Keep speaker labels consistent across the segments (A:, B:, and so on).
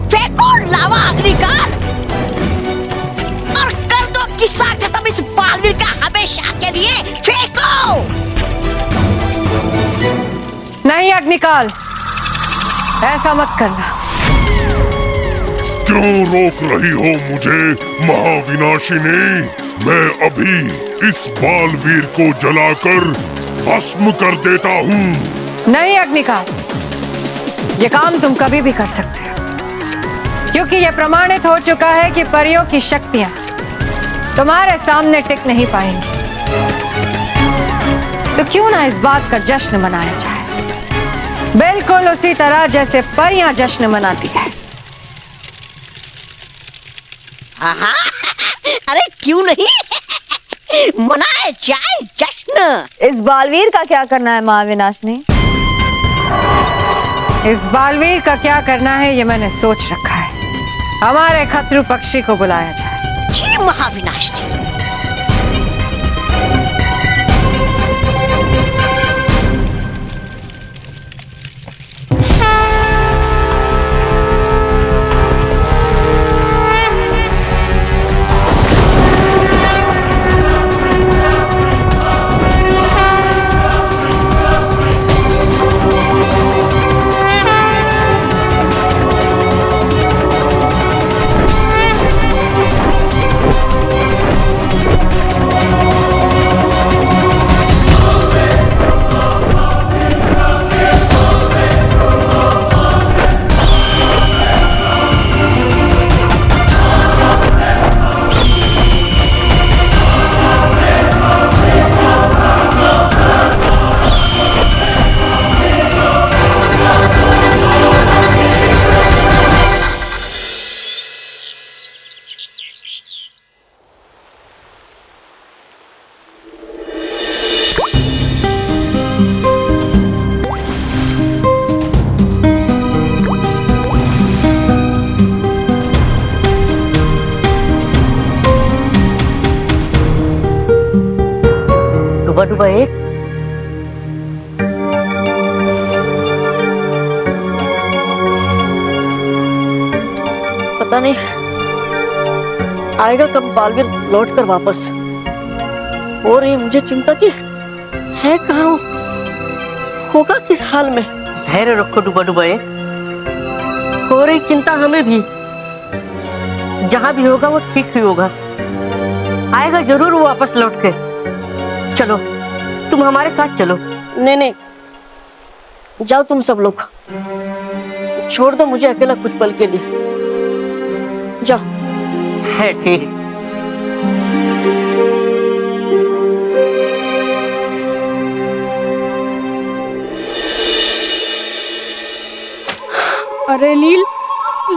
A: फेंको लावा अग्निकाल और कर दो किस्सा खत्म इस बालवीर का हमेशा के लिए। फेंको।
B: नहीं अग्निकाल, ऐसा मत करना।
C: क्यों रोक रही हो मुझे महाविनाशिनी? मैं अभी इस बालवीर को जलाकर भस्म कर देता हूँ।
B: नहीं अग्निकाल, ये काम तुम कभी भी कर सकते हो, क्योंकि ये प्रमाणित हो चुका है कि परियों की शक्तियां तुम्हारे सामने टिक नहीं पाएंगी। तो क्यों ना इस बात का जश्न मनाया जाए, बिल्कुल उसी तरह जैसे परियां जश्न मनाती है।
A: अरे क्यों नहीं मनाए जाए जश्न।
D: इस बालवीर का क्या करना है महाविनाशिनी?
B: इस बालवीर का क्या करना है ये मैंने सोच रखा है। हमारे खतरू पक्षी को बुलाया जाए।
A: जी महाविनाश जी।
E: डूबा एक
F: पता नहीं आएगा कब बालवीर लौट कर वापस। हो रही मुझे चिंता की है कहाँ होगा किस हाल में।
E: धैर्य रखो डूबा एक, हो रही चिंता हमें भी। जहां भी होगा वो ठीक ही होगा, आएगा जरूर वो वापस लौट के। चलो तुम हमारे साथ चलो।
F: नहीं, जाओ तुम सब लोग, छोड़ दो मुझे अकेला कुछ पल के लिए। जाओ।
E: है ठीक।
D: अरे नील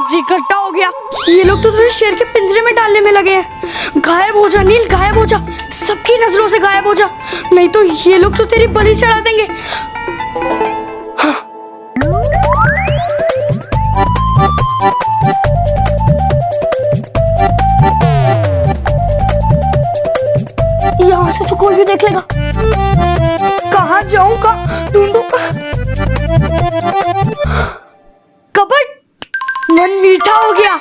D: जी, इकट्ठा हो गया। ये लोग तो तुझे शेर के पिंजरे में डालने में लगे हैं। गायब हो जा नील, गायब हो जा, सबकी नजरों से गायब हो जा, नहीं तो ये लोग तो तेरी बलि चढ़ा देंगे। यहाँ से तो कोई भी देख लेगा। कहाँ जाऊं, कहाँ ढूंढूं? कपट, मन मीठा हो गया।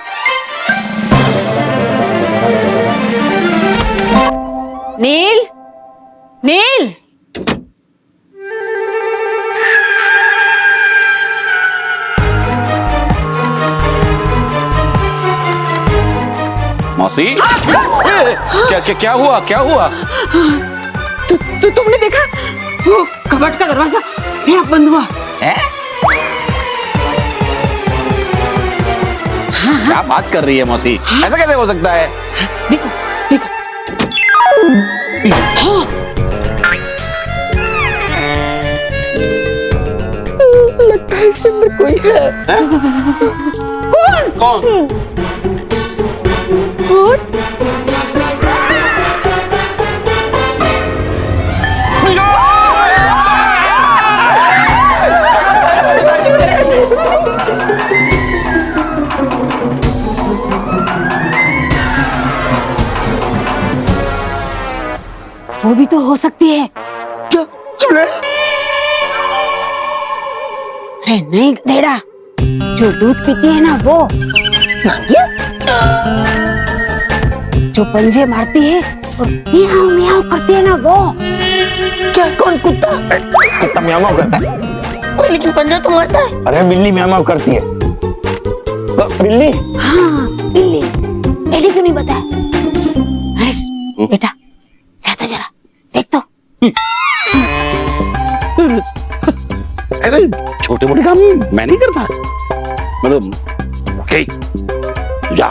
B: नील, नील,
G: मौसी, क्या हुआ? क्या हुआ?
D: तुमने देखा वो कबट का दरवाजा मेरा बंद हुआ
G: है? क्या बात कर रही है मौसी? ऐसा कैसे हो सकता है?
D: देखो देखो। हाँ। लगता है इसके अंदर कोई है। कौन?
G: कौन?
D: वो भी तो हो सकती है। क्या चुड़ैल? अरे नहीं गधेड़ा,
H: जो दूध पीती है ना वो,
F: नागिन?
H: जो पंजे मारती है और मियाओ मियाओ करती है ना वो।
F: क्या? कौन? कुत्ता?
I: कुत्ता म्याऊ म्याऊ करता है।
F: ओए, लेकिन पंजा तो मारता है।
I: अरे बिल्ली म्याऊ म्याऊ करती है। बिल्ली?
H: हाँ बिल्ली। पहले क्यों नहीं बताया? महेश, बेटा जाता जरा देख तो।
G: ऐसे छोटे मोटे काम मैं नहीं करता, मतलब ओके तू जा।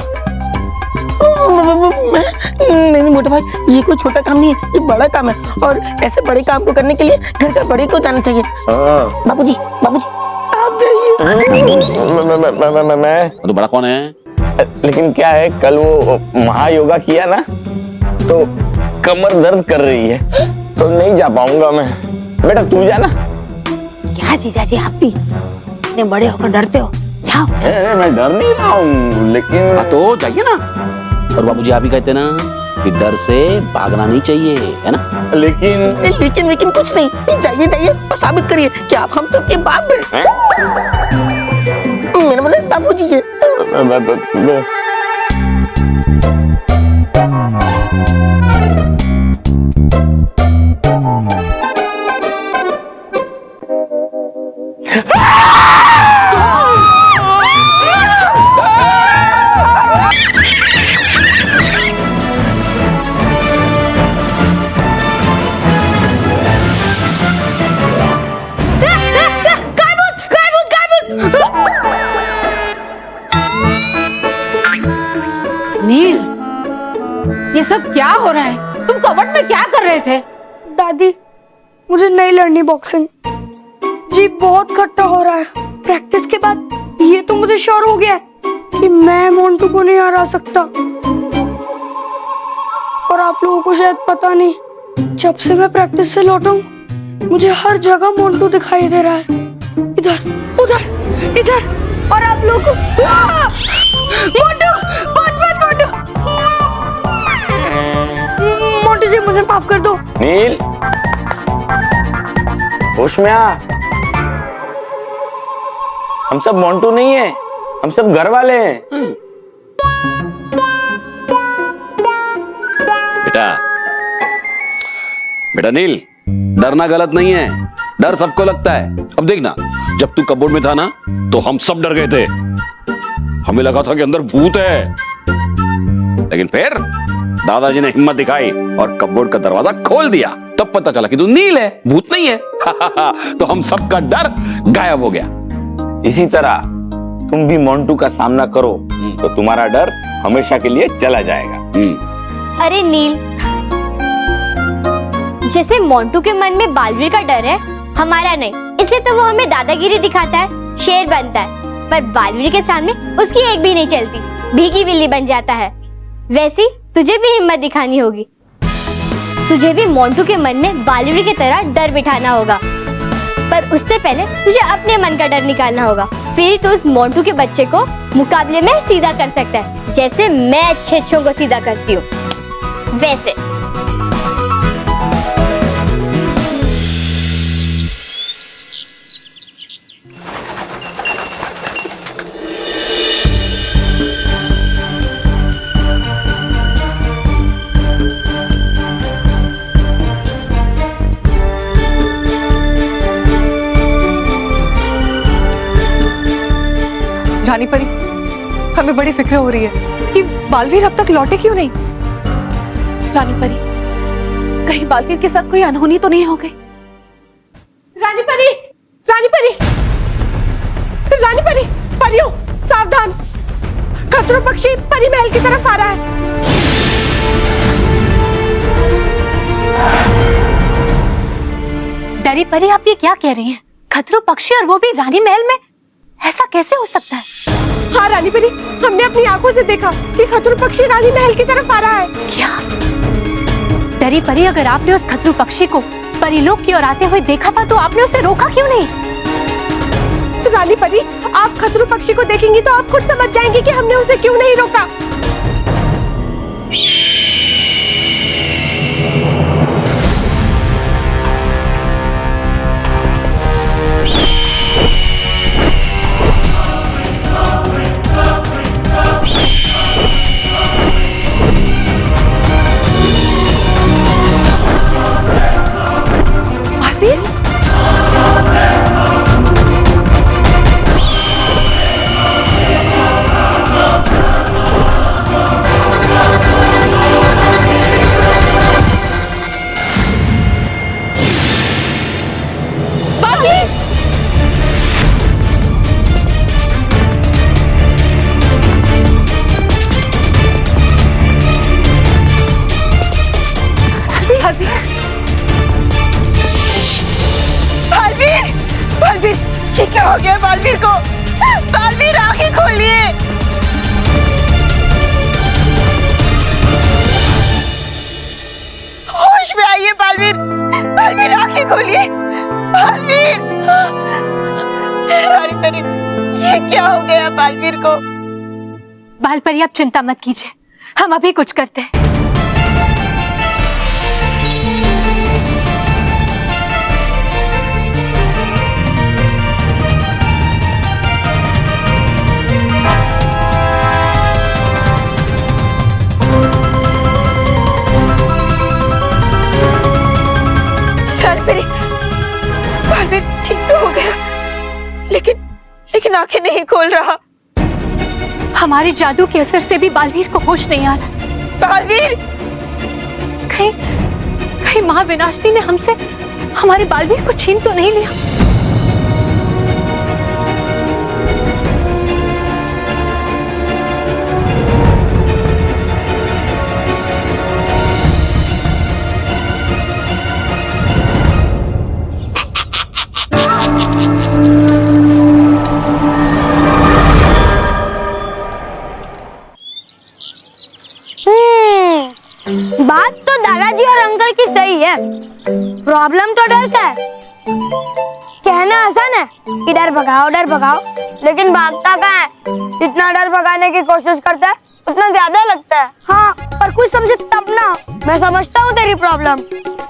F: नहीं मोटे भाई, ये कोई छोटा काम नहीं है, ये बड़ा काम है। और ऐसे बड़े काम को करने के लिए घर का बड़े को जाना चाहिए। बाबूजी, बाबूजी आप जाइए।
I: मैं
G: तो बड़ा कौन है?
I: लेकिन क्या है, कल वो महायोगा किया ना तो कमर दर्द कर रही है, तो नहीं जा पाऊंगा मैं। बेटा तू जा ना।
H: क्या जीजाजी आप भी इतने बड़े होकर डरते हो? जाओ।
I: मैं डर नहीं रहा हूँ, लेकिन
G: हाँ तो जाइए ना। और बाबूजी आप ही कहते ना कि डर से भागना नहीं चाहिए, है ना?
I: लेकिन
F: कुछ नहीं, जाइए जाइए और साबित करिए कि आप हम सबके बाप हैं। मेरा मतलब बाबूजी है।
H: नील, ये सब क्या हो रहा है? तुम कबर्ड में क्या कर रहे थे?
D: दादी, मुझे नहीं लड़नी बॉक्सिंग। जी बहुत खट्टा हो रहा है। प्रैक्टिस के बाद ये तो मुझे श्योर हो गया है कि मैं मोंटू को नहीं हरा सकता। और आप लोगों को शायद पता नहीं, जब से मैं प्रैक्टिस से लौटा हूँ मुझे हर जगह मोंटू दिखाई दे रहा है। इधर, उधर, इधर। और आप लोगों को मोंटू, मोंटू, मोंटू जी मुझे माफ कर दो।
I: नील होश में आ। हम सब मोंटू नहीं है, हम सब घर वाले हैं।
G: बेटा नील, डरना गलत नहीं है, डर सबको लगता है। अब देखना, जब तू कबोर्ड में था ना तो हम सब डर गए थे, हमें लगा था कि अंदर भूत है। लेकिन फिर दादाजी ने हिम्मत दिखाई और कबोर्ड का दरवाजा खोल दिया, तब पता चला कि तू नील है, भूत नहीं है। तो हम सबका डर गायब हो गया।
I: इसी तरह तुम भी मोंटू का सामना करो तो तुम्हारा डर हमेशा के लिए चला जाएगा।
J: अरे नील, जैसे मोंटू के मन में बालवीर का डर है, हमारा नहीं, इसलिए तो वो हमें दादागिरी दिखाता है, शेर बनता है, पर बालवीर के सामने उसकी एक भी नहीं चलती, भीगी बिल्ली बन जाता है। वैसी तुझे भी हिम्मत दिखानी होगी। तुझे भी मोंटू के मन में बालवीर की तरह डर बिठाना होगा, पर उससे पहले तुझे अपने मन का डर निकालना होगा। फिर तो उस मोंटू के बच्चे को मुकाबले में सीधा कर सकता है, जैसे मैं अच्छे को सीधा करती हूँ वैसे।
B: रानी परी, हमें बड़ी फिक्र हो रही है कि बालवीर अब तक लौटे क्यों नहीं।
K: रानी परी, कहीं बालवीर के साथ कोई अनहोनी तो नहीं हो गई?
H: रानी परी, रानी परी, रानी परी, परियों सावधान, खतरों पक्षी परी महल की तरफ आ रहा है।
K: डरी परी, आप ये क्या कह रही हैं? खतरों पक्षी और वो भी रानी महल में? ऐसा कैसे हो सकता है?
H: हाँ रानी परी, हमने अपनी आंखों से देखा कि खतरों पक्षी रानी महल की तरफ आ रहा है।
K: क्या? डरी परी, अगर आपने उस खतरों पक्षी को परीलोक की ओर आते हुए देखा था तो आपने उसे रोका क्यों नहीं?
H: रानी परी, आप खतरों पक्षी को देखेंगी तो आप खुद समझ जाएंगी कि हमने उसे क्यों नहीं रोका।
A: बालवीर को। बालवीर आंखें खोलिए। होश में आइए बालवीर। बालवीर आंखें खोलिए। बालवीर। रानी परी, ये क्या हो गया बालवीर को?
K: बालपरी आप चिंता मत कीजिए, हम अभी कुछ करते हैं।
A: बालवीर ठीक तो हो गया, लेकिन आंखें नहीं खोल रहा।
K: हमारे जादू के असर से भी बालवीर को होश नहीं आ रहा है।
A: बालवीर!
K: कहीं माँ विनाशिनी ने हमसे हमारे बालवीर को छीन तो नहीं लिया?
J: बात तो दादाजी और अंकल की सही है, प्रॉब्लम तो डर का है। कहना आसान है कि डर भगाओ, लेकिन भागता कहाँ है? जितना डर भगाने की कोशिश करता है उतना ज्यादा लगता है। हाँ, पर कुछ समझे तब ना। मैं समझता हूँ तेरी प्रॉब्लम,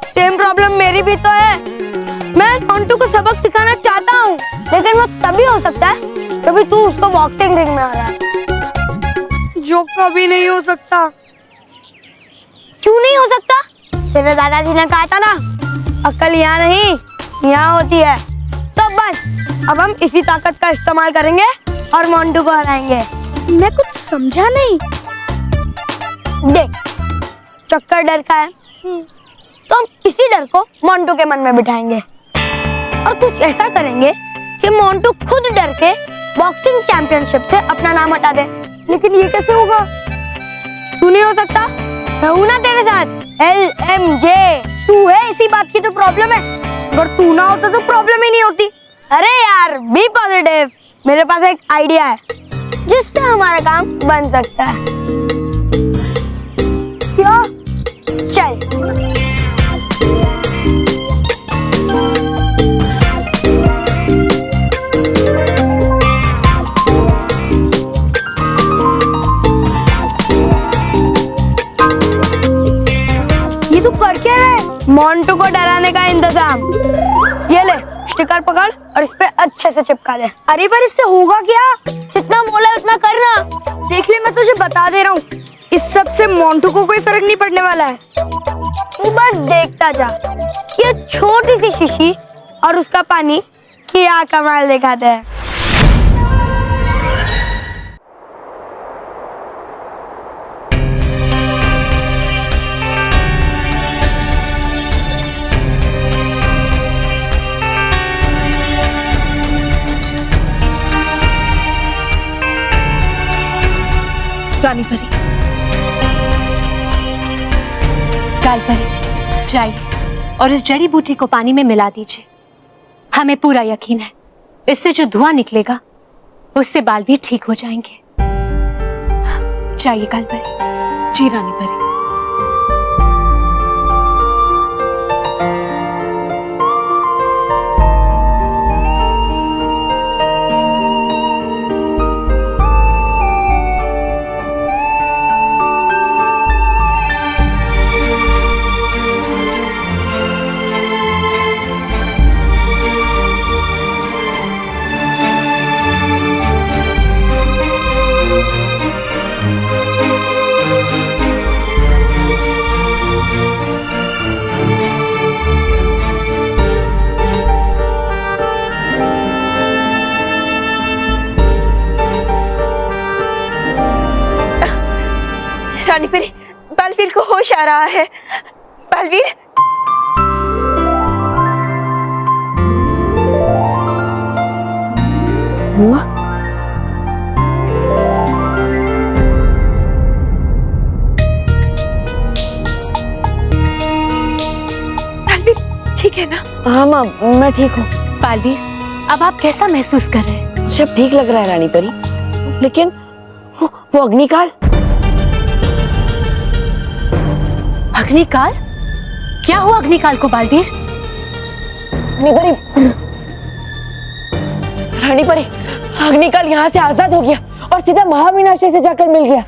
J: सेम प्रॉब्लम मेरी भी तो है। मैं मोंटू को सबक सिखाना चाहता हूँ, लेकिन वो तभी हो सकता है जब तू उसको बॉक्सिंग रिंग में हरा है,
D: जो कभी नहीं हो सकता।
J: क्यों नहीं हो सकता? तेरे दादाजी ने कहा था ना, अक्ल यहाँ नहीं यहाँ होती है। तो बस अब हम इसी ताकत का इस्तेमाल करेंगे और मोंटू को हराएंगे।
D: मैं कुछ समझा नहीं।
J: देख, चक्कर डर का है, तो हम इसी डर को मोंटू के मन में बिठाएंगे और कुछ ऐसा करेंगे कि मोंटू खुद डर के बॉक्सिंग चैंपियनशिप से अपना नाम हटा दे। लेकिन ये कैसे होगा? तू नहीं हो सकता, मैं हूं ना तेरे साथ। LMJ, तू है, इसी बात की तो प्रॉब्लम है। अगर तू ना होता तो प्रॉब्लम ही नहीं होती। अरे यार, बी पॉजिटिव। मेरे पास एक आइडिया है जिससे हमारा काम बन सकता है। क्या? चल। मोंटू को डराने का इंतजाम। ये ले, स्टिकर पकड़ और इस पे अच्छे से चिपका दे।
D: अरे पर इससे होगा क्या?
J: जितना बोला उतना करना।
D: देख ले, मैं तुझे बता दे रहा हूँ, इस सब से मोंटू को कोई फर्क नहीं पड़ने वाला है।
J: तू बस देखता जा। ये छोटी सी शीशी और उसका पानी क्या कमाल दिखाते हैं।
K: रानी परी, कालपरी, जाइए और इस जड़ी बूटी को पानी में मिला दीजिए। हमें पूरा यकीन है इससे जो धुआं निकलेगा उससे बालवीर ठीक हो जाएंगे। जाइए कालपरी।
H: जी रानी परी।
A: रानी परी, बालवीर को होश आ रहा है। बालवीर,
F: हुआ?
A: बालवीर ठीक है ना?
J: हाँ माँ, मैं ठीक हूँ।
K: बालवीर, अब आप कैसा महसूस कर रहे हैं?
H: सब ठीक लग रहा है रानी परी, लेकिन वो अग्निकाल।
K: अग्निकाल? क्या हुआ अग्निकाल को बालवीर?
H: रानी परी, अग्निकाल यहाँ से आजाद हो गया और सीधा महाविनाशी से जाकर मिल गया।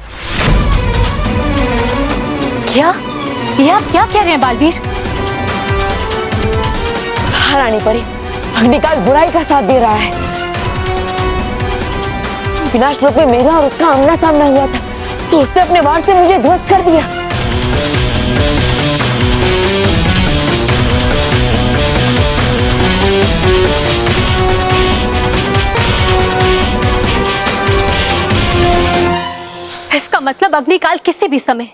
K: क्या? ये आप क्या कह रहे हैं बालवीर?
H: हाँ रानी परी, अग्निकाल बुराई का साथ दे रहा है। विनाश लोक में मेरा और उसका आमना सामना हुआ था, तो उसने अपने वार से मुझे ध्वस्त कर दिया।
K: इसका मतलब अग्निकाल किसी भी समय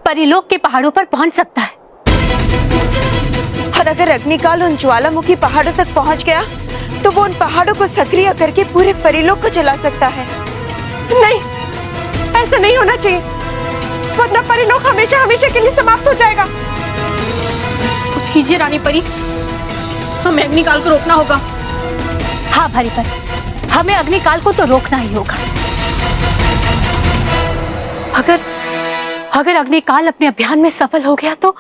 K: परिलोक के पहाड़ों पर पहुंच सकता है।
L: और अगर अग्निकाल उन ज्वालामुखी पहाड़ों तक पहुंच गया तो वो उन पहाड़ों को सक्रिय करके पूरे परिलोक को जला सकता है।
H: नहीं, ऐसा नहीं होना चाहिए, वरना परिलोक हमेशा हमेशा के लिए समाप्त हो जाएगा।
D: कुछ कीजिए रानी परी, हमें अग्निकाल को रोकना होगा।
K: हाँ भारी पर, हमें अग्निकाल को तो रोकना ही होगा। अगर अग्निकाल अपने अभियान में सफल हो गया तो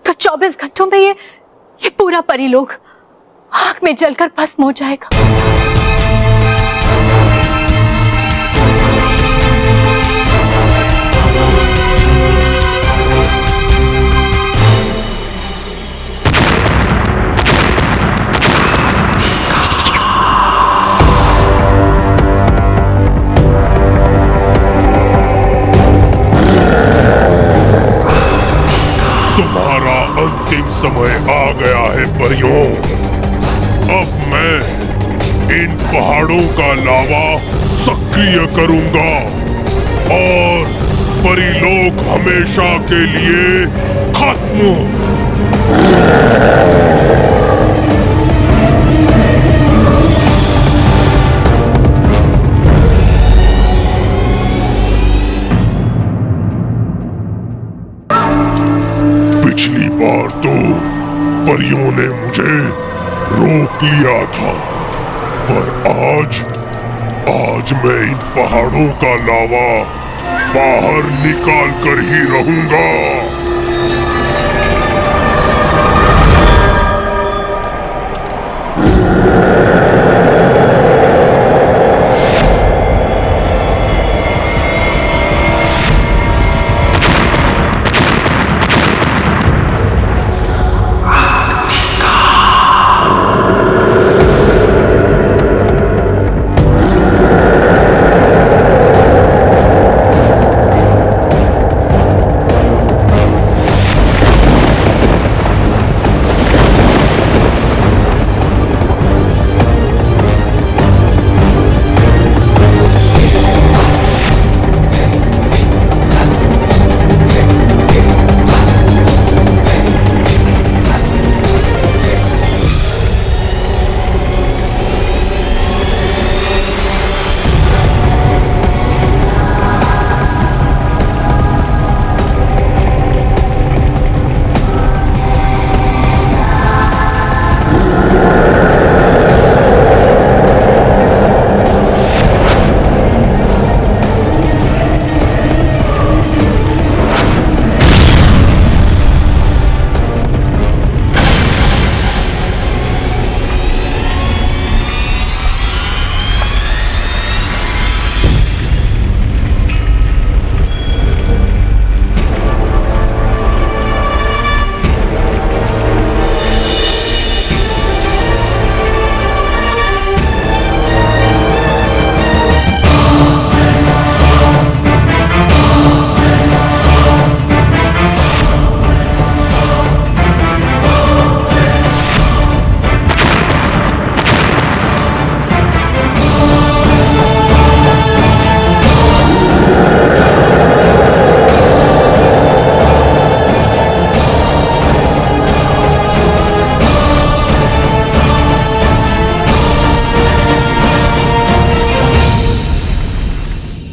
K: 24 घंटों में ये पूरा परिलोक आग में जलकर भस्म हो जाएगा।
C: तुम्हारा अंतिम समय आ गया है परियों। अब मैं इन पहाड़ों का लावा सक्रिय करूंगा और परिलोक हमेशा के लिए खत्म। पिछली बार तो परियों ने मुझे रोक लिया था, पर आज मैं इन पहाड़ों का लावा बाहर निकाल कर ही रहूंगा।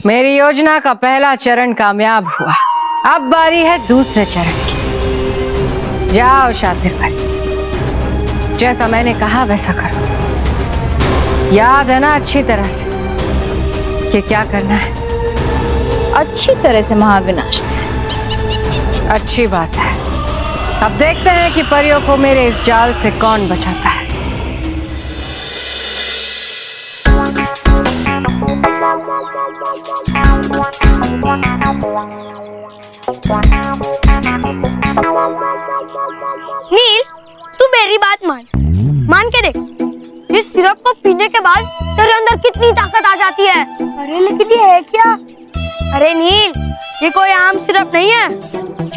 B: मेरी योजना का पहला चरण कामयाब हुआ, अब बारी है दूसरे चरण की। जाओ शातिर भाई, जैसा मैंने कहा वैसा करो। याद है ना अच्छी तरह से कि क्या करना है?
A: अच्छी तरह से महाविनाश।
B: अच्छी बात है। अब देखते हैं कि परियों को मेरे इस जाल से कौन बचाता है।
D: नील, तू मेरी बात मान के देख। इस सिरप को पीने के बाद तेरे अंदर कितनी ताकत आ जाती है। अरे लेकिन ये है क्या? अरे नील, ये कोई आम सिरप नहीं है।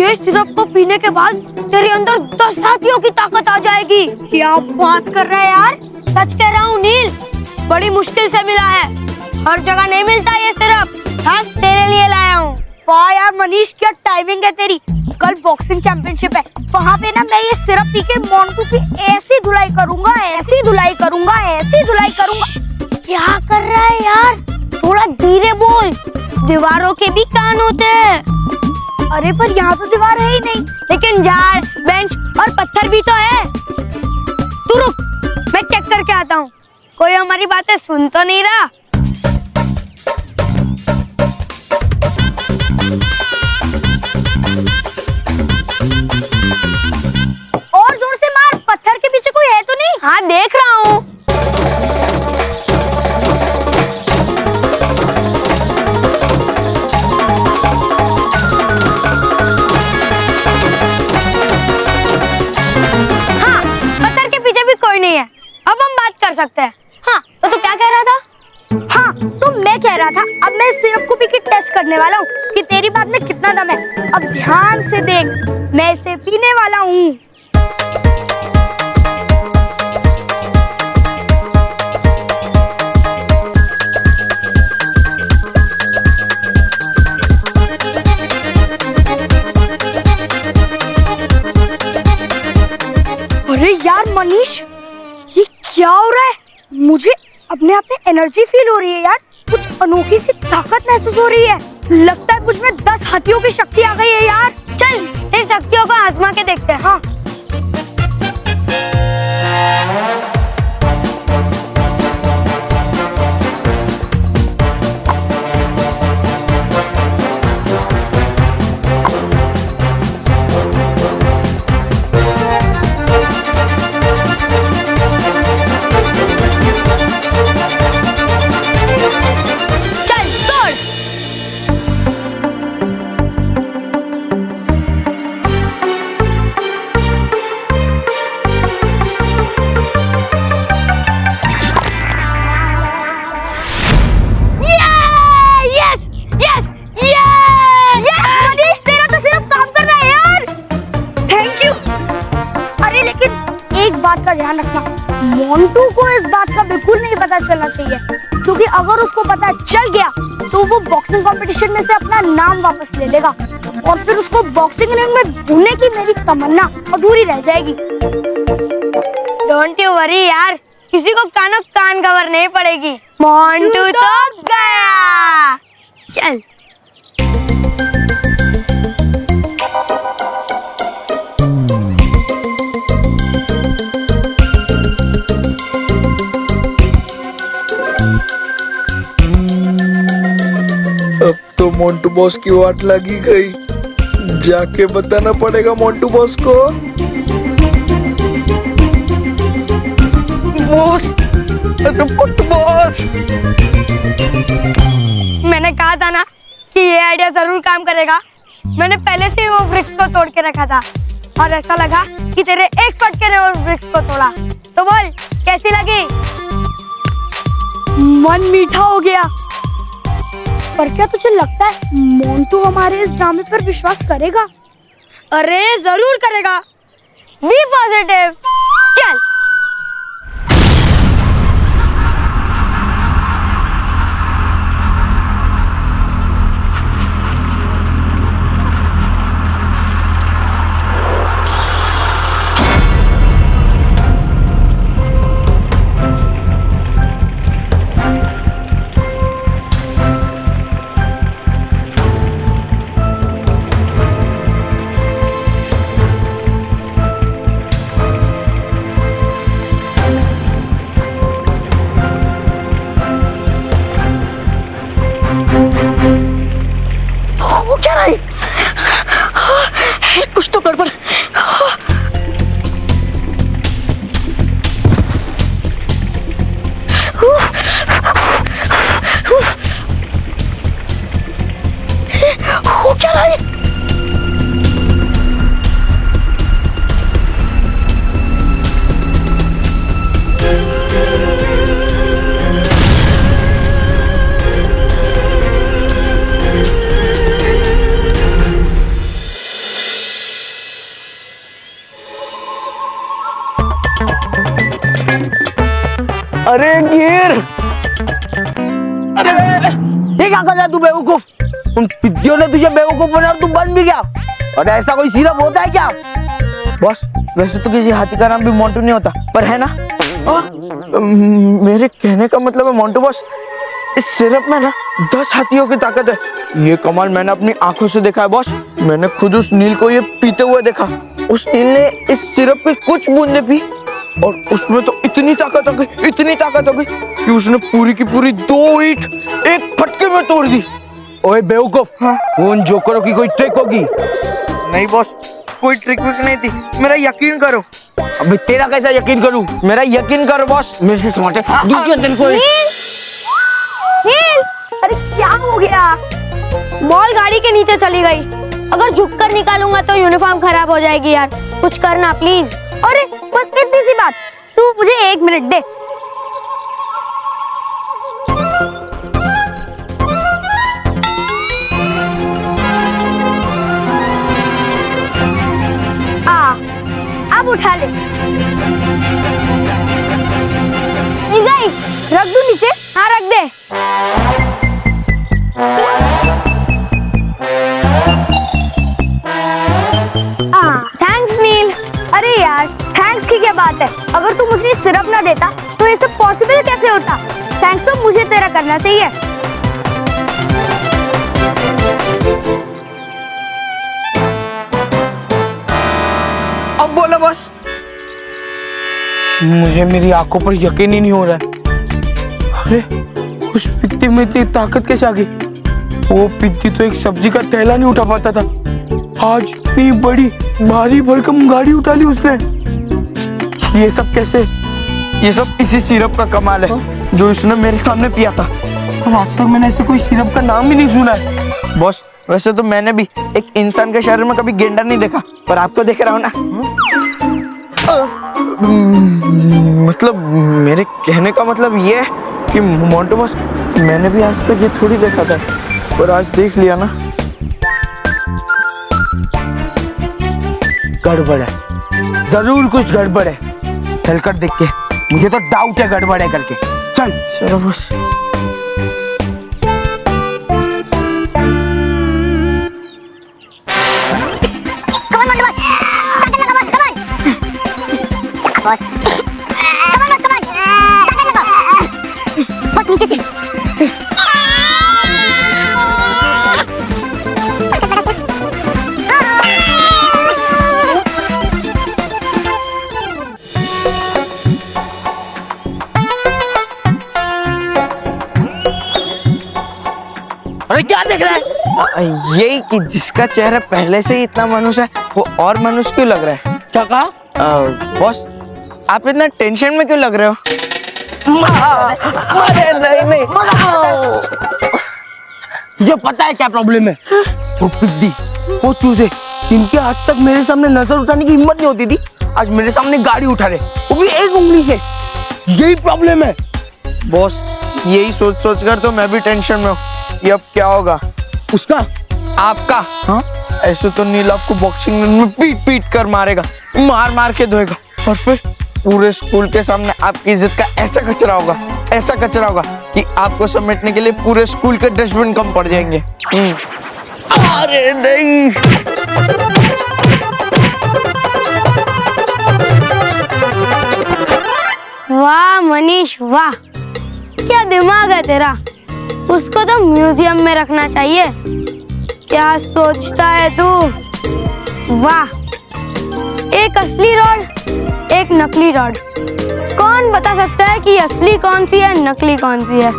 D: ये सिरप को पीने के बाद तेरे अंदर 10 हाथियों की ताकत आ जाएगी। क्या बात कर रहा है यार? सच कह रहा हूँ नील, बड़ी मुश्किल से मिला है। हर जगह नहीं मिलता ये सिरप, खास तेरे लिए लाया हूँ। वाह यार मनीष, क्या टाइमिंग है तेरी। कल बॉक्सिंग चैंपियनशिप है, वहाँ पे ना मैं ये सिरप पी के मोंटू की ऐसी धुलाई करूंगा, ऐसी धुलाई करूंगा, ऐसी धुलाई करूंगा। क्या कर रहा है यार? थोड़ा धीरे बोल, दीवारों के भी कान होते हैं। अरे पर यहाँ तो दीवार है ही नहीं। लेकिन झाड़, बेंच और पत्थर भी तो है। तू रुक, मैं चेक करके आता हूँ। कोई हमारी बातें सुन तो नहीं रहा। और जोर से मार, पत्थर के पीछे कोई है तो नहीं? हाँ देख रहा हूँ। हाँ, पत्थर के पीछे भी कोई नहीं है। अब हम बात कर सकते हैं। हाँ, तो तू क्या कह रहा था? हाँ, तो मैं कह रहा था अब मैं सिरप को पी के टेस्ट करने वाला हूँ कि तेरी बात में कितना दम है। अब ध्यान से देख, मैं इसे पीने वाला हूँ। अरे यार मनीष, ये क्या हो रहा है? मुझे अपने आप में एनर्जी फील हो रही है यार। कुछ अनोखी सी ताकत महसूस हो रही है। लगता है मुझ में 10 हाथियों की शक्ति आ गई है यार। चल, इन शक्तियों को आजमा के देखते हैं। हाँ ध्यान रखना, मोंटू को इस बात का बिल्कुल नहीं पता चलना चाहिए, क्योंकि अगर उसको पता चल गया तो वो बॉक्सिंग कंपटीशन में से अपना नाम वापस ले लेगा और फिर उसको बॉक्सिंग रिंग में ढूंढने की मेरी तमन्ना अधूरी रह जाएगी। डोंट यू वरी यार, किसी को कानो कान खबर नहीं पड़ेगी। मोंटू तो गया। चल
M: अब तो मोंटू बॉस की वाट लगी गई। जाके बताना पड़ेगा मोंटू बॉस को। बॉस, अरे मोंटू बॉस,
D: मैंने कहा था ना कि ये आइडिया जरूर काम करेगा। मैंने पहले से ही वो वृक्ष को तोड़ के रखा था और ऐसा लगा कि तेरे एक फटके ने वो वृक्ष को तोड़ा। तो बोल, कैसी लगी? मन मीठा हो गया। पर क्या तुझे लगता है मोंटू हमारे इस ड्रामे पर विश्वास करेगा? अरे जरूर करेगा। Be positive. चल
N: कर रहा तू बेवकूफ? उन पिद्दियों ने तुझे बेवकूफ बनाया और तू बन भी गया। और ऐसा कोई सिरप होता है क्या? बॉस वैसे तो किसी हाथी का नाम भी मोंटू नहीं होता, पर है ना? मेरे कहने का मतलब है मोंटू बॉस, इस सिरप में ना 10 हाथियों की ताकत है। ये कमाल मैंने अपनी आंखों से देखा है बॉस। मैंने खुद उस नील को ये पीते हुए देखा। उस नील ने इस सिरप की कुछ बूंदें पी और उसमें तो इतनी ताकत आ गई कि उसने पूरी की पूरी 2 ईंट एक फटके में तोड़ दी। ओए बेवकूफ, वो उन जोकरों की कोई ट्रिक होगी। नहीं बॉस, कोई ट्रिक विक नहीं थी, मेरा यकीन करो। अबे तेरा कैसा यकीन करूं? मेरा यकीन करो बॉस, मेरे से स्मार्ट है। दूसरे दिन कोई
D: नील, अरे क्या हो गया? बॉल गाड़ी के नीचे चली गई। अगर झुककर निकालूंगा तो यूनिफॉर्म खराब हो जाएगी यार, कुछ करना प्लीज। अरे बस इतनी सी बात, तू मुझे 1 मिनट दे। अब उठा ले। मिल गई, रख दूं नीचे? हाँ रख दे। थैंक्स नील। अरे यार थैंक्स की क्या बात है, अगर तू मुझे सिरप ना देता तो ये सब पॉसिबल कैसे होता? थैंक्स तो मुझे तेरा करना चाहिए।
N: अब बोलो बॉस। मुझे मेरी आंखों पर यकीन ही नहीं हो रहा है। अरे उस पित्ती में इतनी ताकत कैसे आ गई? वो पित्ती तो एक सब्जी का थैला नहीं उठा पाता था, आज इतनी बड़ी भारी भरकम गाड़ी उठा ली उसने। ये सब कैसे? ये सब इसी सिरप का कमाल है जो इसने मेरे सामने पिया था। और आज तक मैंने ऐसे कोई सिरप का नाम भी नहीं सुना है। बॉस वैसे तो मैंने भी एक इंसान के शरीर में कभी गेंडा नहीं देखा, पर आपको देख रहा हूँ ना। मतलब मेरे कहने का मतलब ये है कि मोंटू बॉस, मैंने भी आज तक ये थोड़ी देखा था, पर आज देख लिया ना। गड़बड़ है, जरूर कुछ गड़बड़ है। चलकर देख के, मुझे तो डाउट है गड़बड़ है करके। चल चलो बॉस।
J: बस बस नीचे से।
N: अरे क्या देख रहा है? यही कि जिसका चेहरा पहले से ही इतना मनुष्य है, वो और मनुष्य क्यों लग रहा है? क्या कहा? बॉस आप इतना टेंशन में क्यों लग रहे हो? अरे नहीं तुझे पता है क्या प्रॉब्लम है? वो पिद्दी, वो चूजे, इनके आज तक मेरे सामने नजर उठाने की हिम्मत नहीं होती थी, आज मेरे सामने गाड़ी उठा रहे, वो भी एक उंगली से। यही प्रॉब्लम है बॉस। यही सोच सोच कर तो मैं भी टेंशन में हूँ। ये अब क्या होगा? उसका? आपका? हाँ? ऐसे तो नील आपको बॉक्सिंग में पीट पीट कर मारेगा, मार मार के धोएगा, और फिर पूरे स्कूल के सामने आपकी इज्जत का ऐसा कचरा होगा कि आपको समेटने के लिए पूरे स्कूल के डस्टबिन कम पड़ जाएंगे। अरे नहीं।
D: वाह मनीष वाह, क्या दिमाग है तेरा। उसको तो म्यूजियम में रखना चाहिए। क्या सोचता है तू? वाह, एक असली रॉड एक नकली रॉड। कौन बता सकता है कि असली कौन सी है नकली कौन सी है?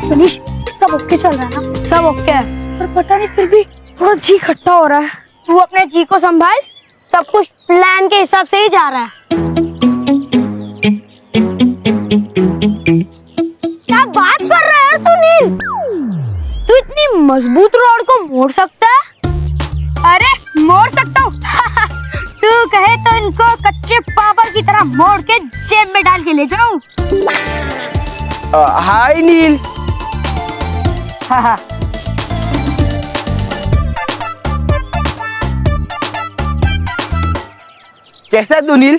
D: मनीष सब ओके चल रहा है ना? सब ओके है, पर पता नहीं फिर भी थोड़ा जी खट्टा हो रहा है। तू अपने जी को संभाल, सब कुछ प्लान के हिसाब से ही जा रहा है। क्या बात कर रहा है तू नील? तू इतनी मजबूत रॉड को मोड़ सकता है? अरे मोड़ सकता हूँ। तू कहे तो इनको कच्चे पापड़ की तरह मोड़ के जेब में डाल के ले जाऊं।
N: हाय नील। कैसा है तू नील?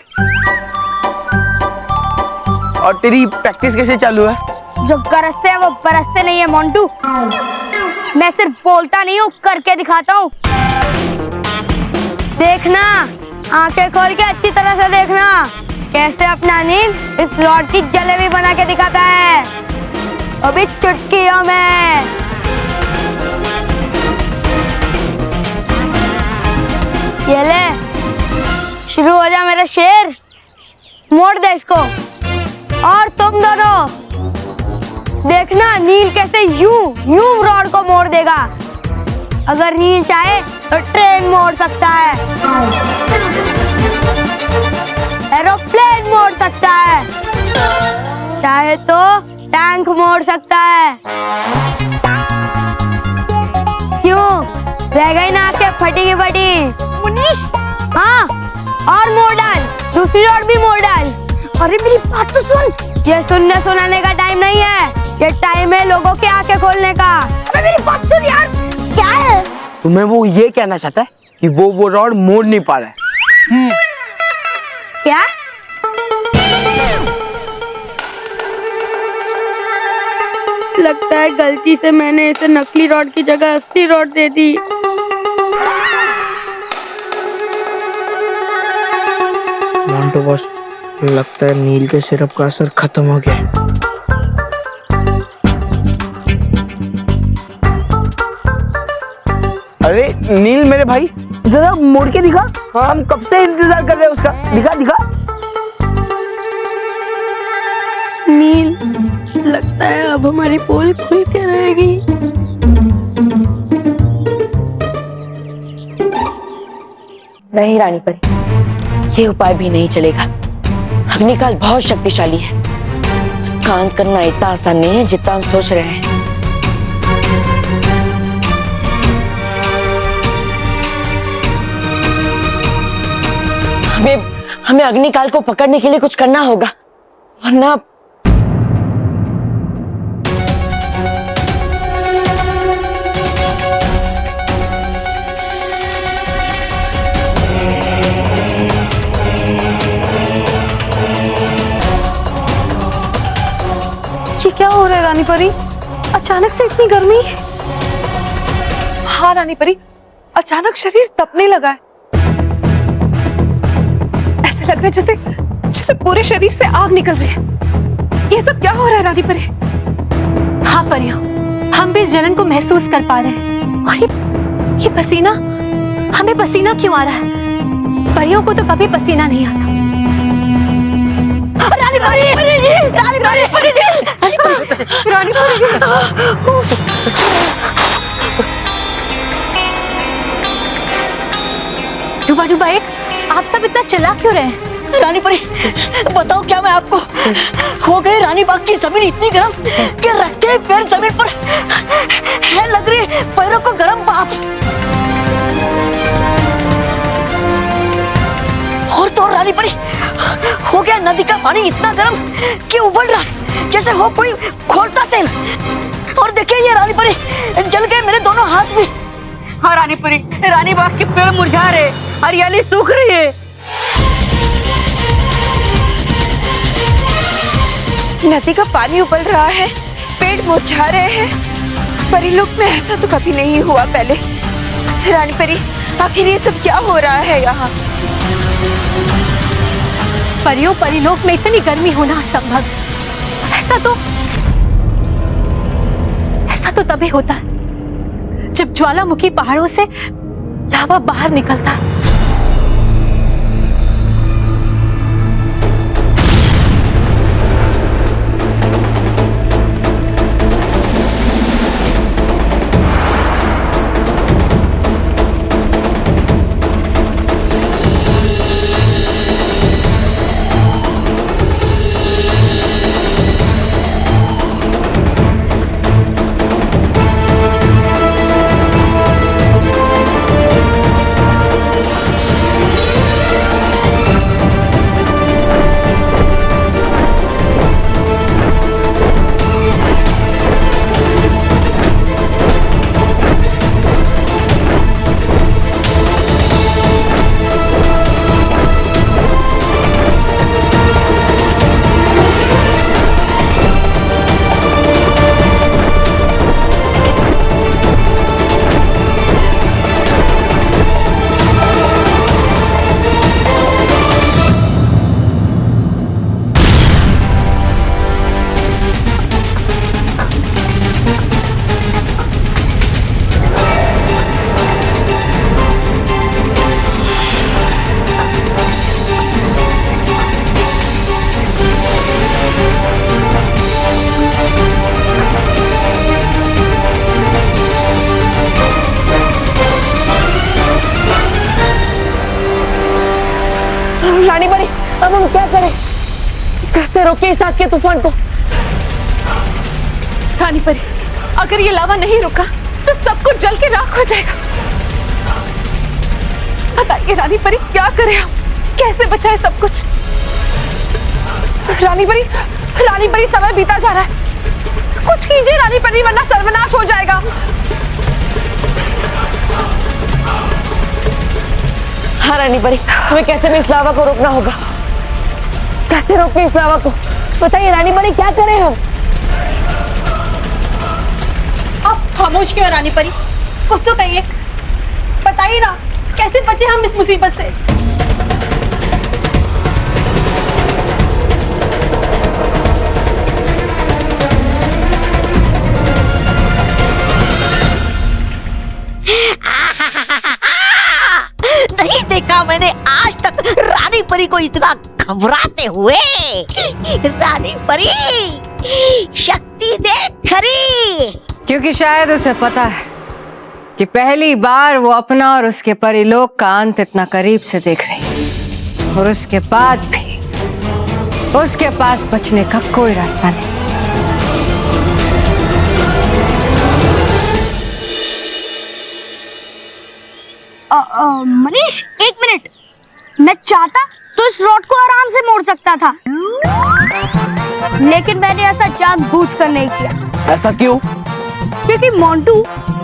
N: और तेरी प्रैक्टिस कैसे चालू है?
D: जो गरजते हैं वो बरसते नहीं है मोंटू। मैं सिर्फ बोलता नहीं हूँ, करके दिखाता हूँ। देखना, आंखें खोल के अच्छी तरह से देखना कैसे अपना नील इस रॉड की जलेबी बना के दिखाता है, अभी चुटकियों में। ये ले, शुरू हो जा मेरे शेर। मोड़ दे इसको। और तुम दोनों देखना नील कैसे यूं रॉड को मोड़ देगा। अगर नील चाहे तो ट्रेन मोड़ सकता है, एरोप्लेन मोड़ सकता है, चाहे तो टैंक मोड़ सकता है। क्यों रह गई ना आपके फटी की फटी? मुनीश, हाँ, और मोड़ डाल, दूसरी ओर भी मोड़ डाल। अरे मेरी बात तो सुन, ये सुनने सुनाने का टाइम नहीं है, ये टाइम है लोगों की आंखें खोलने का। अरे मेरी बात सुन यार। क्या है?
N: तुम्हें वो ये कहना चाहता है कि वो रॉड मोड़ नहीं पा रहा है।
D: क्या? लगता है गलती से मैंने इसे नकली रॉड की जगह असली रॉड दे दी।
N: मोंटू बॉस, लगता है नील के सिरप का असर खत्म हो गया है। अरे नील मेरे भाई, जरा मोड़ के दिखा। हाँ, हम कब से इंतजार कर रहे हैं उसका। दिखा दिखा।
D: नील, लगता है अब हमारी पोल खुल के रहेगी।
O: नहीं रानी परी, ये उपाय भी नहीं चलेगा। अग्निकाल बहुत शक्तिशाली है, उसका अंत करना इतना आसान नहीं है जितना हम सोच रहे हैं। हमें अग्निकाल को पकड़ने के लिए कुछ करना होगा, वरना
H: ये क्या हो रहा है रानी परी? अचानक से इतनी गर्मी? हाँ रानी परी, अचानक शरीर तपने लगा है। ऐसे लग रहा है जैसे जैसे पूरे शरीर से आग निकल रही है। ये सब क्या हो रहा है रानी परी?
K: हाँ परियों, हम भी इस जलन को महसूस कर पा रहे हैं। और ये पसीना, हमें पसीना क्यों आ रहा है? परियों को तो कभी पसीना नहीं आता।
A: रानी परी, रानी परी,
H: रानी परी।
K: डूबा डूबा एक, आप सब इतना चिल्ला क्यों रहे हैं?
A: रानी परी, बताओ क्या मैं आपको? हो गई रानी बाग की जमीन इतनी गर्म कि रखते ही पैर जमीन पर है लग रही पैरों को गर्म भाप। और तो रानी परी, हो गया नदी का पानी इतना गर्म कि उबल रहा है जैसे हो कोई खोलता तेल। और देखिए ये रानी परी, जल गए मेरे दोनों हाथ भी।
E: हाँ रानी परी, रानी बाग के पेड़ मुरझा रहे, हरियाली सूख रही है।
L: नदी का पानी उबल रहा है, पेड़ मुरझा रहे हैं। परिलोक में ऐसा तो कभी नहीं हुआ पहले। रानी परी, आखिर ये सब क्या हो रहा है यहाँ?
K: परियों, परिलोक में इतनी गर्मी होना असंभव। ऐसा तो तभी होता है जब ज्वालामुखी पहाड़ों से लावा बाहर निकलता है।
O: कैसे रोके इस आग के तूफान को?
H: रानी परी, अगर ये लावा नहीं रुका तो सब कुछ जल के राख हो जाएगा। बताइए रानी परी, क्या करें हम? कैसे बचाए सब कुछ? रानी परी समय बीता जा रहा है, कुछ कीजिए रानी परी, वरना सर्वनाश हो जाएगा।
O: हाँ रानी परी, हमें कैसे भी इस लावा को रोकना होगा। कैसे रोके इस लावा को? बताइए रानी परी, क्या करें हम?
K: आप खामोश क्यों हैं रानी परी? कुछ तो कहिए, बताइए ना, कैसे बचे हम इस मुसीबत से?
A: नहीं देखा मैंने आज तक रानी परी को इतना घबराते हुए। रानी परी, शक्ति देख खरी।
B: क्योंकि शायद उसे पता है कि पहली बार वो अपना और उसके परिलोक का अंत इतना करीब से देख रही है, और उसके बाद भी उसके पास बचने का कोई रास्ता नहीं।
D: मनीष, एक मिनट, मैं चाहता तो इस रॉड को आराम से मोड़ सकता था, लेकिन मैंने ऐसा जानबूझकर नहीं किया।
N: ऐसा क्यों?
D: क्योंकि मोंटू,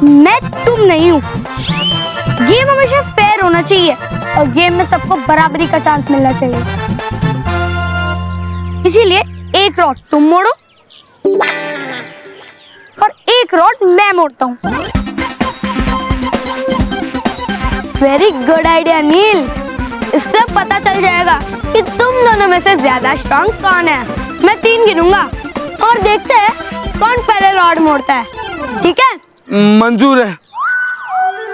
D: मैं तुम नहीं हूँ। गेम हमेशा फेयर होना चाहिए और गेम में सबको बराबरी का चांस मिलना चाहिए। इसीलिए एक रॉड तुम मोड़ो और एक रॉड मैं मोड़ता हूँ। वेरी गुड आइडिया नील, इससे पता चल जाएगा कि तुम दोनों में से ज्यादा स्ट्रांग कौन है। मैं 3 गिनूंगा और देखते हैं कौन पहले रॉड मोड़ता है, ठीक है?
N: मंजूर है।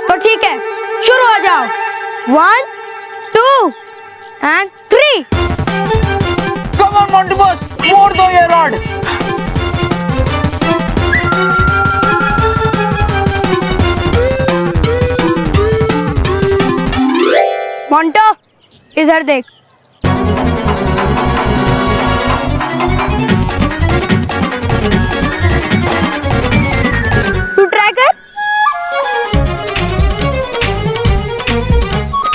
D: तो ठीक है, शुरू हो जाओ। 1, 2 and 3।
N: Come on Montu boss, मोड़ दो ये रॉड।
D: मोंटो, इधर देख। तू ट्राई कर।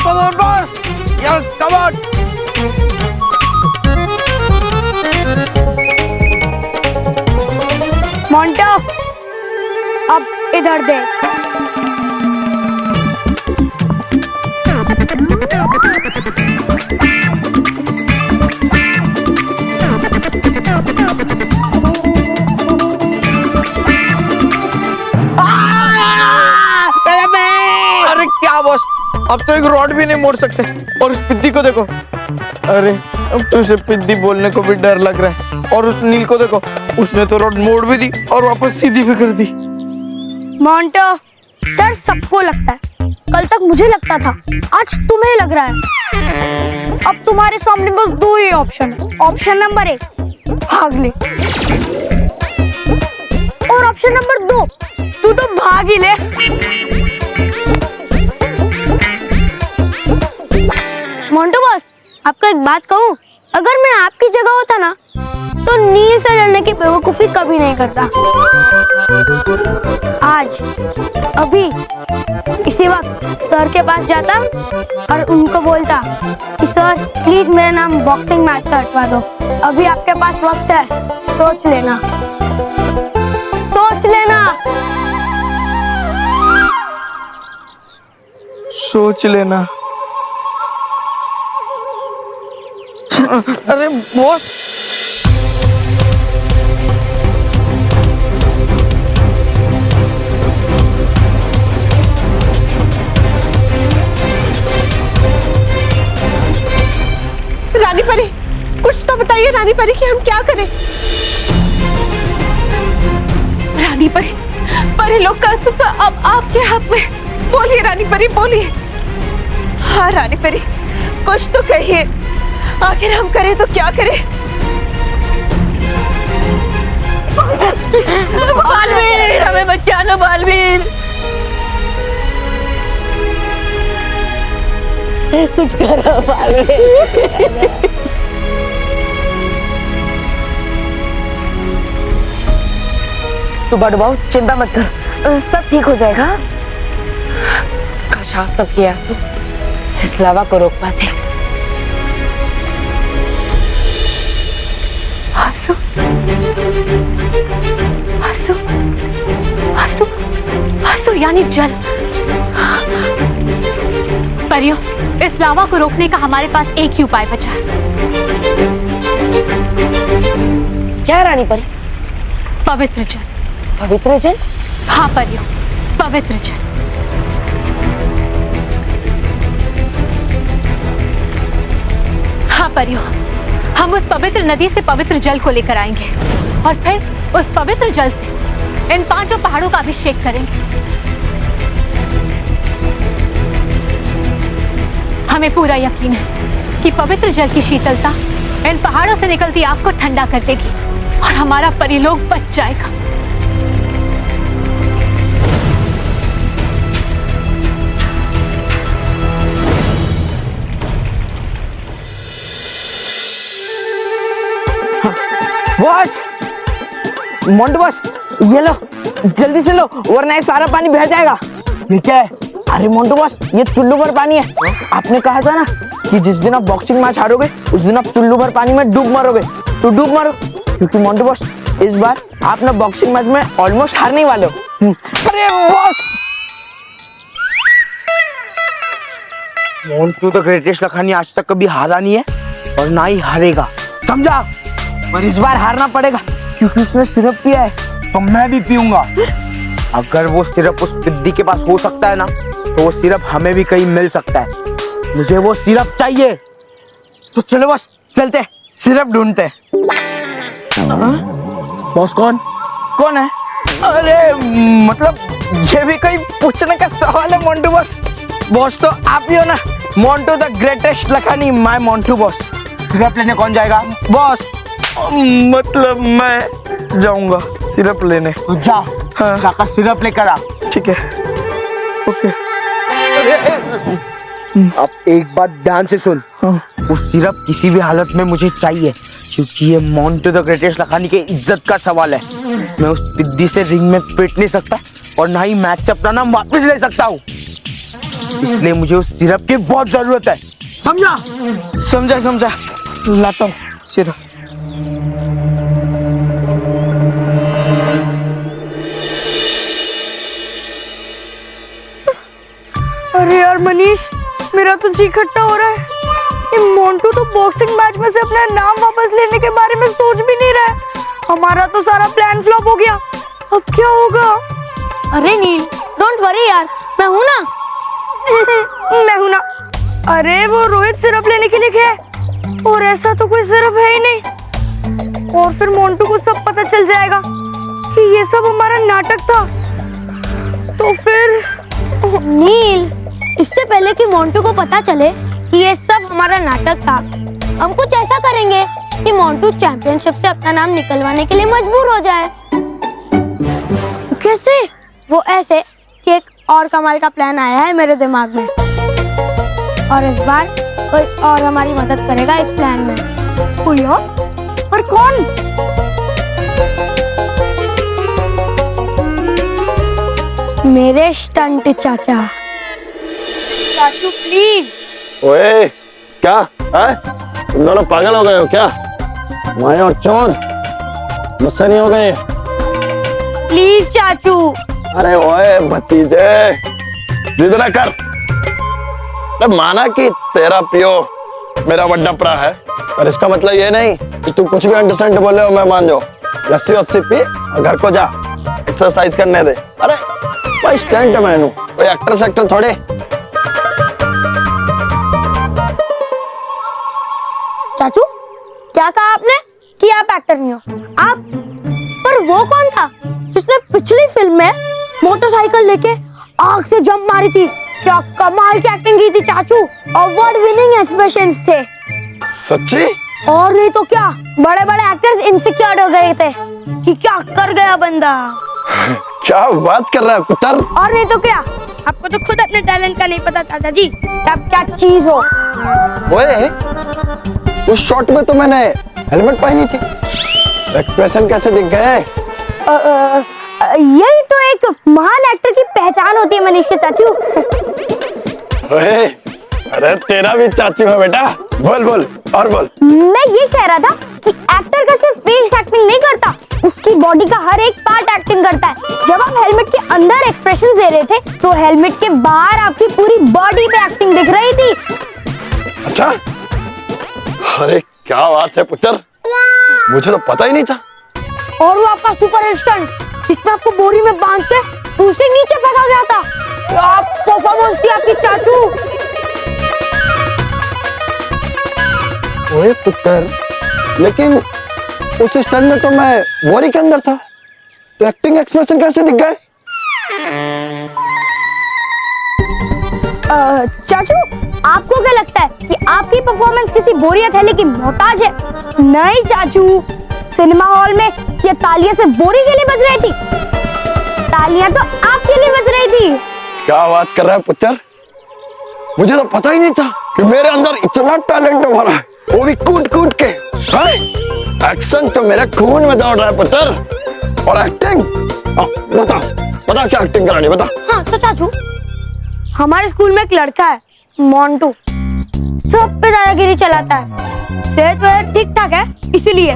N: Come on boss, yes come on.
D: Monte, अब इधर देख।
N: अरे क्या बॉस, अब तो एक रॉड भी नहीं मोड़ सकते। और उस पिद्दी को देखो, अरे अब तो उसे पिद्दी बोलने को भी डर लग रहा है। और उस नील को देखो, उसने तो रॉड मोड़ भी दी और वापस सीधी भी कर दी।
D: मोंटो, डर सबको लगता है। कल तक मुझे लगता था, आज तुम्हें लग रहा है। अब तुम्हारे सामने बस 2 ही ऑप्शन है। ऑप्शन नंबर 1, भाग ले, और ऑप्शन नंबर 2, तू तो भाग ही ले। मोंटू बॉस, आपको एक बात कहूँ, अगर मैं आपकी जगह होता ना तो नील से लड़ने की बेवकूफी कभी नहीं करता। आज अभी इसी वक्त सर के पास जाता और उनको बोलता कि सर प्लीज मेरा नाम बॉक्सिंग मैच से हटवा दो। अभी आपके पास वक्त है, सोच लेना, सोच लेना।
N: सोच लेना। अरे बॉस,
H: रानी परी, कुछ तो बताइए रानी परी कि हम क्या करें? रानी परी, परी लोग का अस्तित्व अब आपके हाथ में। बोलिए रानी परी, बोलिए।
L: हाँ रानी परी, कुछ तो कहिए, आखिर हम करें तो क्या करें?
E: बालवीर, हमें बचाना बालवीर। कुछ करो बालवीर।
O: तू बड़बाऊ चिंता मत कर, सब ठीक हो जाएगा। काश आप सबके आंसू इस लावा को रोक पाते।
K: आंसू आंसू आंसू आंसू यानी जल। परियों, इस लावा को रोकने का हमारे पास एक ही उपाय बचा है।
O: क्या रानी परी?
K: पवित्र जल।
O: पवित्र जल?
K: हाँ परियों, पवित्र जल। हाँ परियों, हम उस पवित्र नदी से पवित्र जल को लेकर आएंगे और फिर उस पवित्र जल से इन 5 पहाड़ों का अभिषेक करेंगे। हमें पूरा यकीन है कि पवित्र जल की शीतलता इन पहाड़ों से निकलती आग को ठंडा कर देगी और हमारा परिलोक बच जाएगा।
N: बॉस, मोंटू बॉस, ये लो, जल्दी से लो वरना ये सारा पानी बह जाएगा। ये क्या है? अरे मोंटू बॉस, ये चुल्लू भर पानी है। आपने कहा था ना कि जिस दिन आप बॉक्सिंग मैच हारोगे उस दिन आप चुल्लू भर पानी में डूब मरोगे, तो डूब मरो, क्योंकि मोंटू बॉस इस बार आप ना बॉक्सिंग मैच में ऑलमोस्ट हारने वाले हो। अरे बॉस, मोंटू तो ग्रेटेस्ट लखानी आज तक कभी हारा नहीं है और ना ही हारेगा, समझा? पर इस बार हारना पड़ेगा क्योंकि उसने सिरप पिया है तो मैं भी पीऊंगा। अगर वो सिरप उस पिद्दी के पास हो सकता है ना, तो वो सिरप हमें भी कहीं मिल सकता है। मुझे वो सिरप चाहिए, तो चलो बस चलते सिरप ढूंढते। बॉस कौन है? अरे मतलब ये भी कोई पूछने का सवाल है मोंटू बॉस? बॉस तो आप ही हो ना, Montu the greatest Lakhani, my Montu boss. Syrup लेने कौन जाएगा? बॉस, मतलब मैं जाऊंगा सिरप लेने। तो जा, हाँ। जाकर सिरप लेकर आ। ठीक है, ओके। अब एक बात ध्यान से सुन, वो सिरप किसी भी हालत में मुझे चाहिए क्योंकि ये मोंटू द ग्रेटेस्ट लखानी की इज्जत का सवाल है। मैं उस पिद्दी से रिंग में पिट नहीं सकता और ना ही मैच से अपना नाम वापस ले सकता हूँ, इसलिए मुझे उस सिरप की बहुत जरूरत है, समझा? समझा, लाता हूँ सिरप।
D: अरे यार मनीष, मेरा तो जी खट्टा हो रहा है। ये मोंटू तो बॉक्सिंग मैच में से अपना नाम वापस लेने के बारे में सोच भी नहीं रहा है। हमारा तो सारा प्लान फ्लॉप हो गया, अब क्या होगा?
J: अरे नील, डोंट वरी यार, मैं हूं ना।
D: मैं हूं ना। अरे वो रोहित सिरप लेने के लिए गया है और ऐसा तो कोई सिरप है ही नहीं, और फिर मोंटू को सब पता चल जाएगा कि ये सब हमारा नाटक था, तो फिर
J: नील, इससे पहले कि मोंटू को पता चले कि ये सब हमारा नाटक था, हम कुछ ऐसा करेंगे कि मोंटू चैंपियनशिप से अपना नाम निकलवाने के लिए मजबूर हो जाए।
D: कैसे?
J: वो ऐसे कि एक और कमाल का प्लान आया है मेरे दिमाग में, और इस बार कोई और हमारी मदद करेगा इस प्लान में।
D: कोई और कौन?
J: मेरे स्टंट चाचा। चाचू प्लीज।
I: ओए, क्या है? तुम दोनों पागल हो गए हो क्या? मैं और चोर मुझसे नहीं हो गए?
J: प्लीज चाचू।
I: अरे ओए भतीजे, जिद ना कर। अरे माना कि तेरा पियो मेरा बड़ा प्रा है, पर इसका मतलब ये नहीं कि तू कुछ भी अंडरस्टैंड बोले हो मैं मान जाऊं। लस्सी वस्सी पी और घर को जा, एक्सरसाइज करने दे। अरे भाई स्टंट मैन हूं, कोई एक्टर सेक्टर थोड़े।
J: चाचू, क्या कहा आपने कि आप एक्टर नहीं हो? आप, पर वो कौन था जिसने पिछली फिल्म में मोटरसाइकिल लेके आग से जंप मारी थी? क्या कमाल की एक्टिंग की थी चाचू, अवार्ड विनिंग एक्सप्रेशंस थे।
I: सच्ची?
J: और नहीं तो क्या, बड़े बड़े एक्टर्स इनसिक्योर हो गए थे कि क्या कर गया बंदा।
I: क्या बात कर रहा है पुत्र?
J: और नहीं तो क्या, आपको तो खुद अपने टैलेंट का नहीं पता चाचा जी, आप क्या चीज हो।
I: ओए, उस शॉट में तो मैंने हेलमेट पहनी थी, एक्सप्रेशन कैसे दिख गए?
J: यही तो एक महान एक्टर की पहचान होती है मनीष के चाचू।
I: ओए, अरे तेरा भी चाचू है बेटा। बोल बोल और बोल।
J: मैं ये कह रहा था कि एक्टर का सिर्फ फेस एक्टिंग नहीं करता, उसकी बॉडी का हर एक पार्ट एक्टिंग करता है। जब आप हेलमेट के अंदर एक्सप्रेशन दे रहे थे तो हेलमेट के बाहर आपकी पूरी बॉडी पे एक्टिंग दिख रही थी।
I: अच्छा, अरे क्या बात है पुत्र, मुझे तो पता ही नहीं था।
J: और वो आपका सुपर इंस्टेंट जिसमें आपको बोरी में बांध के दूसरे नीचे फेंका गया था, क्या परफॉर्मेंस थी आपकी चाचू।
I: ओए पुत्र, लेकिन उस स्टैंड में तो मैं बोरी के अंदर था, तो एक्टिंग एक्सप्रेशन कैसे दिख गए?
J: चाचू, आपको क्या लगता है कि आपकी परफॉर्मेंस किसी बोरियत है लेकिन मोहताज है? नहीं चाचू, सिनेमा हॉल में ये तालियां सिर्फ बोरी के लिए बज रही थी, तालियां तो आपके लिए बज रही थी।
I: क्या बात कर रहा है पुत्र, मुझे तो पता ही नहीं था कि मेरे अंदर इतना टैलेंट भरा है, वो भी कूट कूट के। एक्शन तो मेरे खून में दौड़ रहा है पुत्र। और एक्टिंग, बता क्या एक्टिंग करानी, बता।
J: हाँ तो चाचू, हमारे स्कूल में एक लड़का है मोंटू, सब पे दादागिरी चलाता है। सेहत वह ठीक ठाक है, इसीलिए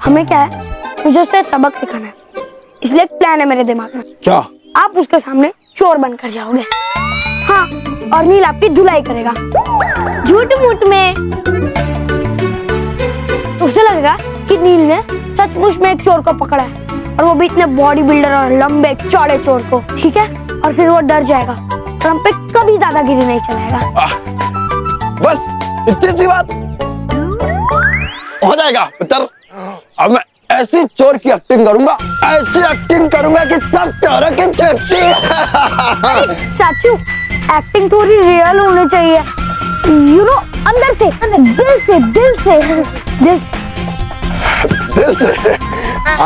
J: हमें क्या है, मुझे उससे सबक सिखाना है। इसलिए एक प्लान है मेरे दिमाग में।
I: क्या?
J: आप उसके सामने चोर बनकर जाओगे, हाँ, और नील आपकी धुलाई करेगा झूठ मूठ में। उसे लगेगा कि नील ने सचमुच में एक चोर को पकड़ा है, और वो भी इतने बॉडी बिल्डर और लंबे चौड़े चोर को, ठीक है? और फिर वो डर जाएगा और हम पे कभी दादागिरी नहीं चलाएगा।
I: बस इतनी सी बात हो जाएगा पुत्र। अब मैं ऐसी चोर की एक्टिंग करूंगा, ऐसी एक्टिंग करूंगा कि सब चोरों की छुट्टी।
J: चाचू, एक्टिंग थोड़ी रियल होनी चाहिए, यू नो, अंदर से, दिल से, दिल से, दिल
I: से।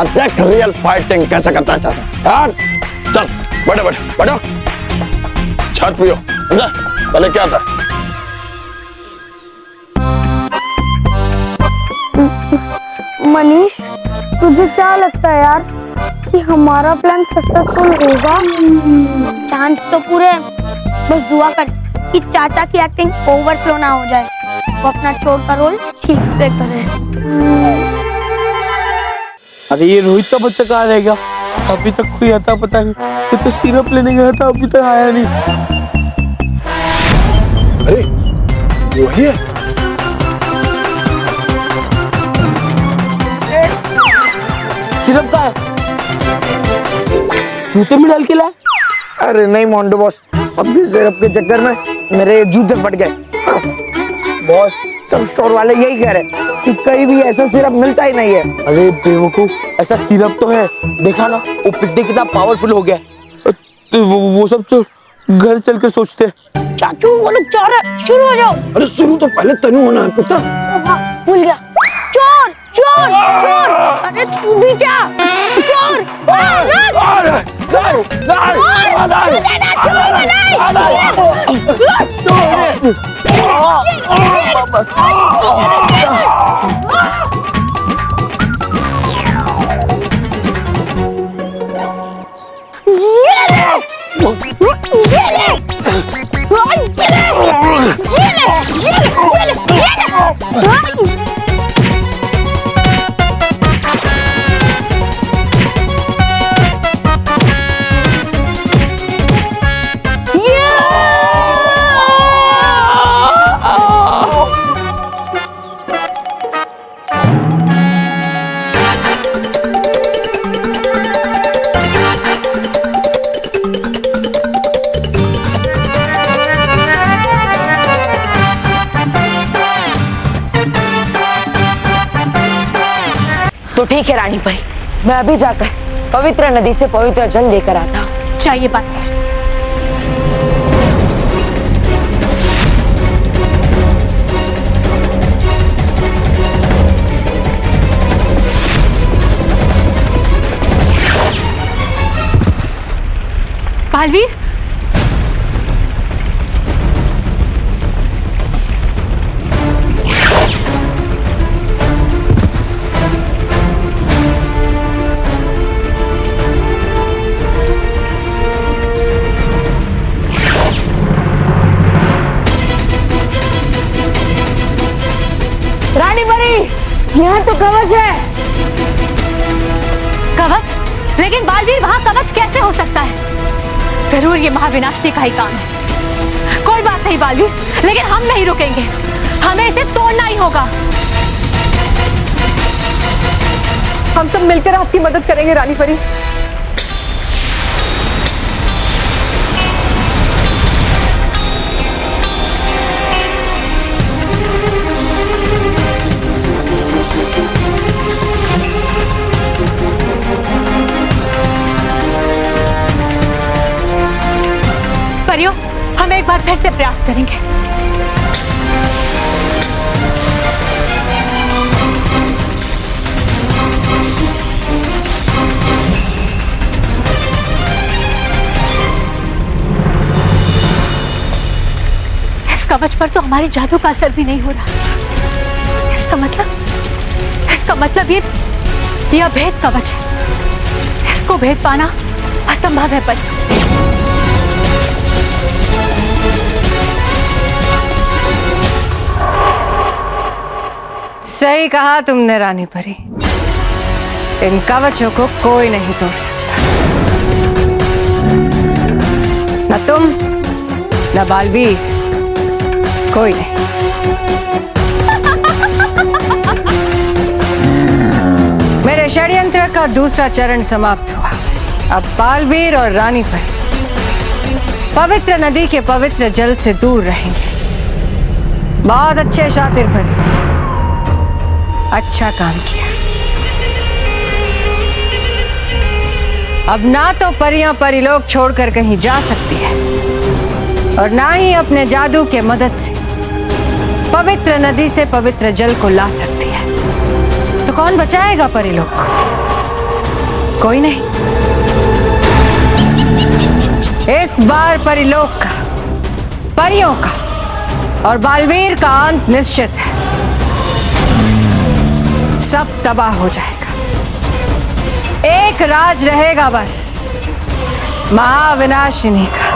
I: देख रियल फाइटिंग कैसे करता है चाचा। चल बैठो बैठो बैठो, छाट पियो, पहले क्या था?
J: मनीष, तुझे क्या लगता है यार कि हमारा प्लान सक्सेसफुल होगा? चांस तो पूरे, बस दुआ कर कि चाचा की एक्टिंग ओवरफ्लो ना हो जाए, वो अपना चोर का रोल ठीक से करे।
N: अरे ये रोहित का बच्चा कहाँ रह गया? अभी तक कोई आता पता नहीं। ये तो सिरप लेने गया था, अभी तक आया नहीं।
I: अरे वही है।
N: सिरप का है, जूते में डाल के लाए?
M: अरे नहीं मोंटू बॉस, अब इस सिरप के चक्कर में मेरे जूते फट गए। हाँ। बॉस, सब स्टोर वाले यही कह रहे कि कहीं भी ऐसा सिरप मिलता ही नहीं है।
N: अरे बेवकूफ, ऐसा सिरप तो है, देखा ना वो पिट्टे कितना पावरफुल हो गया। तो वो सब तो घर चलकर सोचते।
J: चाचू, वो लोग चोर है, शुरू हो जाओ।
I: अरे शुरू तो पहले तनु होना है पुत्र।
J: भूल गया। चोर चोर चोर, अरे तू भी जा। चोर,
O: तो ठीक है रानी भाई, मैं अभी जाकर पवित्र नदी से पवित्र जल लेकर आता हूँ।
K: चाहिए बात कर। बालवीर, यहाँ तो कवच है। कवच? लेकिन बालवीर, वहाँ कवच कैसे हो सकता है? जरूर ये महाविनाशनी का ही काम है। कोई बात नहीं बालवीर, लेकिन हम नहीं रुकेंगे, हमें इसे तोड़ना ही होगा।
H: हम सब मिलकर आपकी मदद करेंगे रानी परी।
K: परियों, हम एक बार फिर से प्रयास करेंगे। इस कवच पर तो हमारी जादू का असर भी नहीं हो रहा। इसका मतलब ये अभेद कवच है। इसको भेद पाना असंभव है पर
B: सही कहा तुमने रानी परी, इन कवचों को कोई नहीं तोड़ सकता, न तुम न बालवीर, कोई नहीं। मेरे षड्यंत्र का दूसरा चरण समाप्त हुआ। अब बालवीर और रानी परी पवित्र नदी के पवित्र जल से दूर रहेंगे। बहुत अच्छे शातिर परी, अच्छा काम किया। अब ना तो परियां परिलोक छोड़कर कहीं जा सकती है और ना ही अपने जादू के मदद से पवित्र नदी से पवित्र जल को ला सकती है। तो कौन बचाएगा परिलोक को? कोई नहीं। इस बार परिलोक का, परियों का और बालवीर का अंत निश्चित है। सब तबाह हो जाएगा। एक राज रहेगा बस, महाविनाशिनी का।